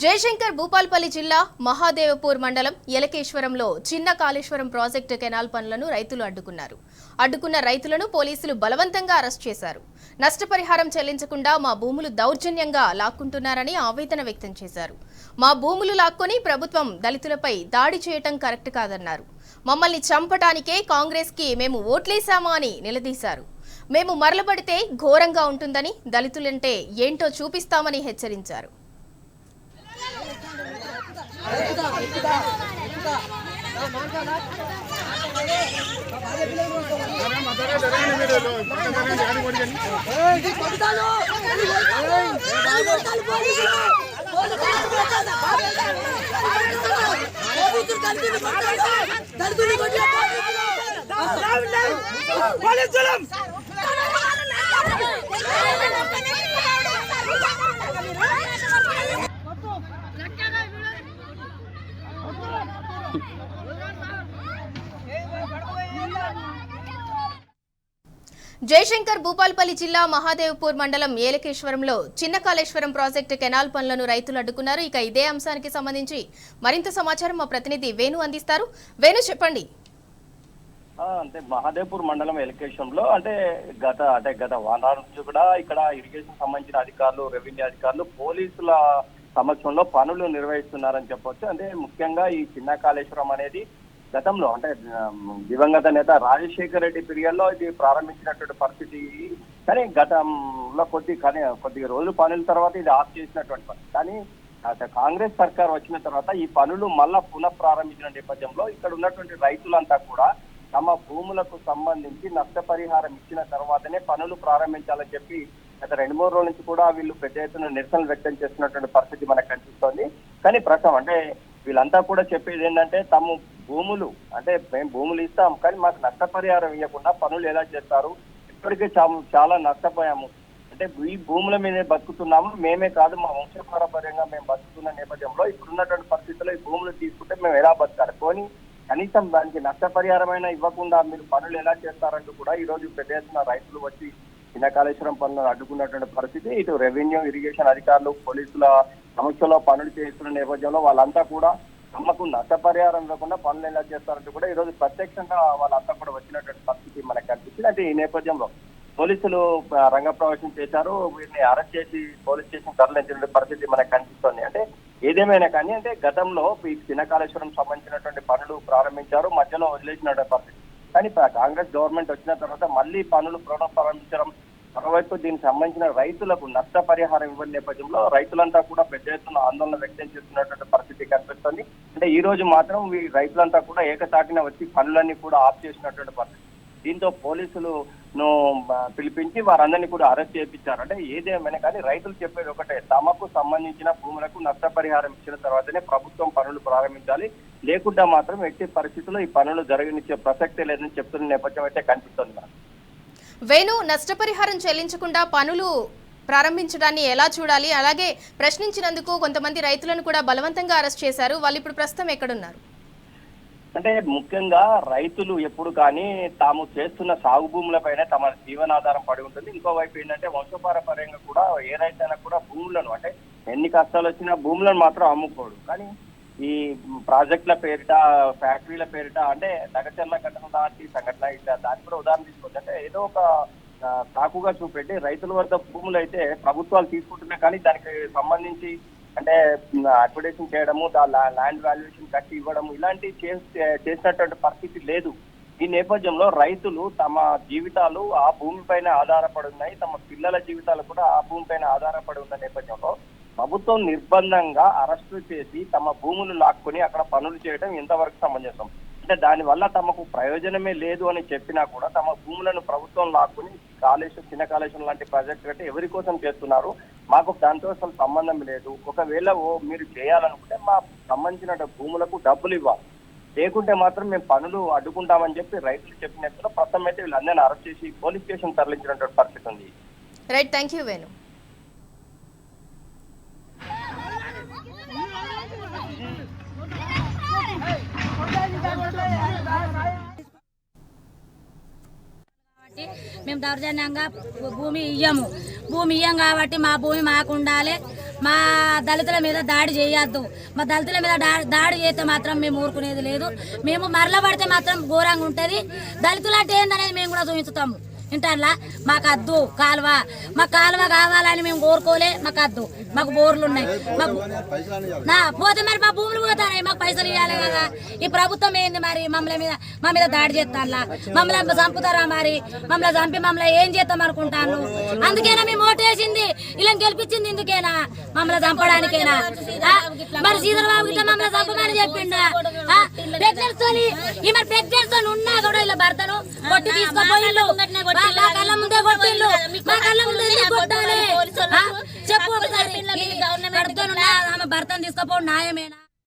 జయశంకర్ భూపాల్పల్లి జిల్లా మహాదేవపూర్ మండలం యలకేశ్వరంలో చిన్న కాళేశ్వరం ప్రాజెక్టు కెనాల్ పనులను రైతులు అడ్డుకున్న రైతులను పోలీసులు బలవంతంగా అరెస్ట్ చేశారు. నష్టపరిహారం చెల్లించకుండా మా భూములు దౌర్జన్యంగా లాక్కుంటున్నారని ఆవేదన వ్యక్తం చేశారు. మా భూములు లాక్కొని ప్రభుత్వం దళితులపై దాడి చేయటం కరెక్ట్ కాదన్నారు. మమ్మల్ని చంపటానికే కాంగ్రెస్ కి మేము ఓట్లేశామా అని నిలదీశారు. మేము మరలబడితే ఘోరంగా ఉంటుందని, దళితులంటే ఏంటో చూపిస్తామని హెచ్చరించారు. జయశంకర్ భూపాల్పల్లి జిల్లా మహాదేవపూర్ మండలం ఏలకేశ్వరంలో చిన్న కాళేశ్వరం ప్రాజెక్టు కెనాల్ పనులను రైతులు అడ్డుకున్నారు. ఇక ఇదే అంశానికి సంబంధించి మరింత సమాచారం మా ప్రతినిధి వేణు అందిస్తారు. వేణు, చెప్పండి. అంటే మహాదేవ్పూర్ మండలం ఎలకేషన్లో గత వారాల నుంచి కూడా ఇక్కడ ఇరిగేషన్ సంబంధించిన అధికారులు, రెవెన్యూ అధికారులు, పోలీసుల సమక్షంలో పనులు నిర్వహిస్తున్నారని చెప్పొచ్చు. అంటే ముఖ్యంగా ఈ చిన్న కాళేశ్వరం అనేది గతంలో అంటే దివంగత నేత రాజశేఖర రెడ్డి పీరియడ్ లో ఇది ప్రారంభించినటువంటి పరిస్థితి. కానీ గతంలో కొద్ది రోజులు పనుల తర్వాత ఇది ఆఫ్ చేసినటువంటి పని. కానీ కాంగ్రెస్ సర్కార్ వచ్చిన తర్వాత ఈ పనులు మళ్ళా పునః ప్రారంభించిన నేపథ్యంలో ఇక్కడ ఉన్నటువంటి రైతులంతా కూడా తమ భూములకు సంబంధించి నష్టపరిహారం ఇచ్చిన తర్వాతనే పనులు ప్రారంభించాలని చెప్పి గత 2-3 రోజుల నుంచి కూడా వీళ్ళు పెద్ద ఎత్తున నిరసనలు వ్యక్తం చేస్తున్నటువంటి పరిస్థితి మనకు కనిపిస్తోంది. కానీ ప్రస్తుతం అంటే వీళ్ళంతా కూడా చెప్పేది ఏంటంటే తమ భూములు అంటే మేము భూములు ఇస్తాం, కానీ మాకు నష్టపరిహారం ఇవ్వకుండా పనులు ఎలా చేస్తారు, ఇప్పటికే చాలా నష్టపోయాము, అంటే ఈ భూముల మీదే బతుకుతున్నాము, మేమే కాదు మా వంశపారంపర్యంగా మేము బతుకుతున్న నేపథ్యంలో ఇప్పుడున్నటువంటి పరిస్థితుల్లో ఈ భూములు తీసుకుంటే మేము ఎలా బతకాలి, పోనీ కనీసం దానికి నష్టపరిహారమైనా ఇవ్వకుండా మీరు పనులు ఎలా చేస్తారంటూ కూడా ఈ రోజు పెద్ద ఎత్తున రైతులు వచ్చి చిన్న కాళేశ్వరం పనులను అడ్డుకున్నటువంటి పరిస్థితి. ఇటు రెవెన్యూ, ఇరిగేషన్ అధికారులు, పోలీసుల సమక్షంలో పనులు చేస్తున్న నేపథ్యంలో వాళ్ళంతా కూడా తమకు నష్టపరిహారం ఇవ్వకుండా పనులు ఎలా చేస్తారంటూ కూడా ఈ రోజు ప్రత్యక్షంగా వాళ్ళంతా కూడా వచ్చినటువంటి పరిస్థితి మనకు కనిపిస్తుంది. అంటే ఈ నేపథ్యంలో పోలీసులు రంగప్రవేశం చేశారు. వీరిని అరెస్ట్ చేసి పోలీస్ స్టేషన్ తరలించిన పరిస్థితి మనకు కనిపిస్తోంది. అంటే ఏదేమైనా కానీ అంటే గతంలో ఈ చిన్న కాళేశ్వరం సంబంధించినటువంటి పనులు ప్రారంభించారు, మధ్యలో వదిలేసినటువంటి పరిస్థితి. కానీ కాంగ్రెస్ గవర్నమెంట్ వచ్చిన తర్వాత మళ్ళీ పనులు ప్రారంభించడం, మరోవైపు దీనికి సంబంధించిన రైతులకు నష్టపరిహారం ఇవ్వని నేపథ్యంలో రైతులంతా కూడా పెద్ద ఎత్తున ఆందోళన వ్యక్తం చేస్తున్నటువంటి పరిస్థితి కనిపిస్తుంది. అంటే ఈ రోజు మాత్రం ఈ రైతులంతా కూడా ఏకతాటిన వచ్చి పనులన్నీ కూడా ఆఫ్ చేసినటువంటి పరిస్థితి. దీంతో పోలీసులను పిలిపించి వారందరినీ కూడా అరెస్ట్ చేయించారు. అంటే ఏదేమైనా కానీ రైతులు చెప్పేది ఒకటే, తమకు సంబంధించిన భూములకు నష్టపరిహారం ఇచ్చిన తర్వాతనే ప్రభుత్వం పనులు ప్రారంభించాలి, లేకుండా మాత్రం ఎట్టి పరిస్థితుల్లో ఈ పనులు జరగనిచ్చే ప్రసక్తే లేదని చెప్తున్న నేపథ్యం అయితే కనిపిస్తుంది. వేణు, నష్టపరిహారం చెల్లించకుండా పనులు ప్రారంభించడాన్ని ఎలా చూడాలి? అలాగే ప్రశ్నించినందుకు కొంతమంది రైతులను కూడా బలవంతంగా అరెస్ట్ చేశారు. వాళ్ళు ఇప్పుడు ప్రస్తుతం ఎక్కడున్నారు? అంటే ముఖ్యంగా రైతులు ఎప్పుడు కానీ తాము చేస్తున్న సాగు భూములపైన తమ జీవనాధారం పడి ఉంటుంది. ఇంకోవైపు ఏంటంటే వంశపారంపర్యంగా కూడా ఏ రైతైనా కూడా భూములను అంటే ఎన్ని కష్టాలు వచ్చినా భూములను మాత్రం అమ్ముకోడు. కానీ ఈ ప్రాజెక్టుల పేరిట, ఫ్యాక్టరీల పేరిట అంటే నగచర్ల ఘటన లాంటి సంఘటన ఇట్లా దానికి కూడా ఉదాహరణ తీసుకోవచ్చు. అంటే ఏదో ఒక సాకుగా చూపెట్టి రైతుల వద్ద భూములు అయితే ప్రభుత్వాలు తీసుకుంటున్నాయి, కానీ దానికి సంబంధించి అంటే అడ్వర్టైజింగ్ చేయడము, ల్యాండ్ వాల్యుయేషన్ కట్టి ఇవ్వడము ఇలాంటివి చేసినటువంటి పరిస్థితి లేదు. ఈ నేపథ్యంలో రైతులు తమ జీవితాలు ఆ భూమిపైన ఆధారపడి ఉన్నాయి, తమ పిల్లల జీవితాలు కూడా ఆ భూమిపైన ఆధారపడి ఉన్న నేపథ్యంలో ప్రభుత్వం నిర్బంధంగా అరెస్టు చేసి తమ భూములు లాక్కొని అక్కడ పనులు చేయడం ఎంతవరకు సమంజసం? అంటే దానివల్ల తమకు ప్రయోజనమే లేదు అని చెప్పినా కూడా తమ భూములను ప్రభుత్వం లాక్కుని చిన్న కాళేశ్వరం లాంటి ప్రాజెక్టు కంటే ఎవరి కోసం చేస్తున్నారు, మాకు దాంతో అసలు సంబంధం లేదు, ఒకవేళ మీరు చేయాలనుకుంటే మా సంబంధించిన భూములకు డబ్బులు ఇవ్వాలి, లేకుంటే మాత్రం మేము పనులు అడ్డుకుంటామని చెప్పి రైతులు చెప్పినప్పుడు ప్రస్తుతం అయితే వీళ్ళందరినీ అరెస్ట్ చేసి పోలీస్ స్టేషన్ తరలించినటువంటి పరిస్థితి ఉంది. Right, thank you Venu. మేము దౌర్జన్యంగా భూమి ఇయ్యం కాబట్టి మా భూమి మాకు ఉండాలి, మా దళితుల మీద దాడి చేయొద్దు. మా దళితుల మీద దాడి చేస్తే మాత్రం మేము ఊరుకునేది లేదు. మేము మరల పడితే మాత్రం ఘోరంగా ఉంటుంది. దళితులు అంటే ఏందనేది మేము కూడా చూపించుతాము. ఇంటర్లా మాకు అద్దు కాలువ, మా కాలువ కావాలని మేము కోరుకోలే. మాకు అద్దు, మాకు బోర్లు ఉన్నాయి. మాకు పోతే మరి మా భూములు పోతాయి, మాకు పైసలు ఇవ్వాలి కదా. ఈ ప్రభుత్వం ఏంది మరి మా మీద దాడి చేస్తాను, మమ్మల్ని చంపుతారా? మరి మమ్మల్ని చంపి మమ్మల్ని ఏం చేస్తాం అనుకుంటాను? అందుకేనా మేము ఓటేసింది, ఇలా గెలిపించింది ఇందుకేనా? మమ్మల్ని చంపడానికేనా? మరి చంద్రబాబు గిట్ట మమ్మల్ని చంపమని చెప్పిండా? ప్రెగ్నెంట్ తో ఉన్నా కూడా ఇలా భర్తను కొట్టి తీసుకుపోయిళ్ళు. మా కళ్ళ ముందే కొట్టిళ్ళు, మా కళ్ళ ముందే కొట్టాలి. చెప్పు ఒకసారి, ఆమె భర్తను తీసుకుపోవడం న్యాయమేనా?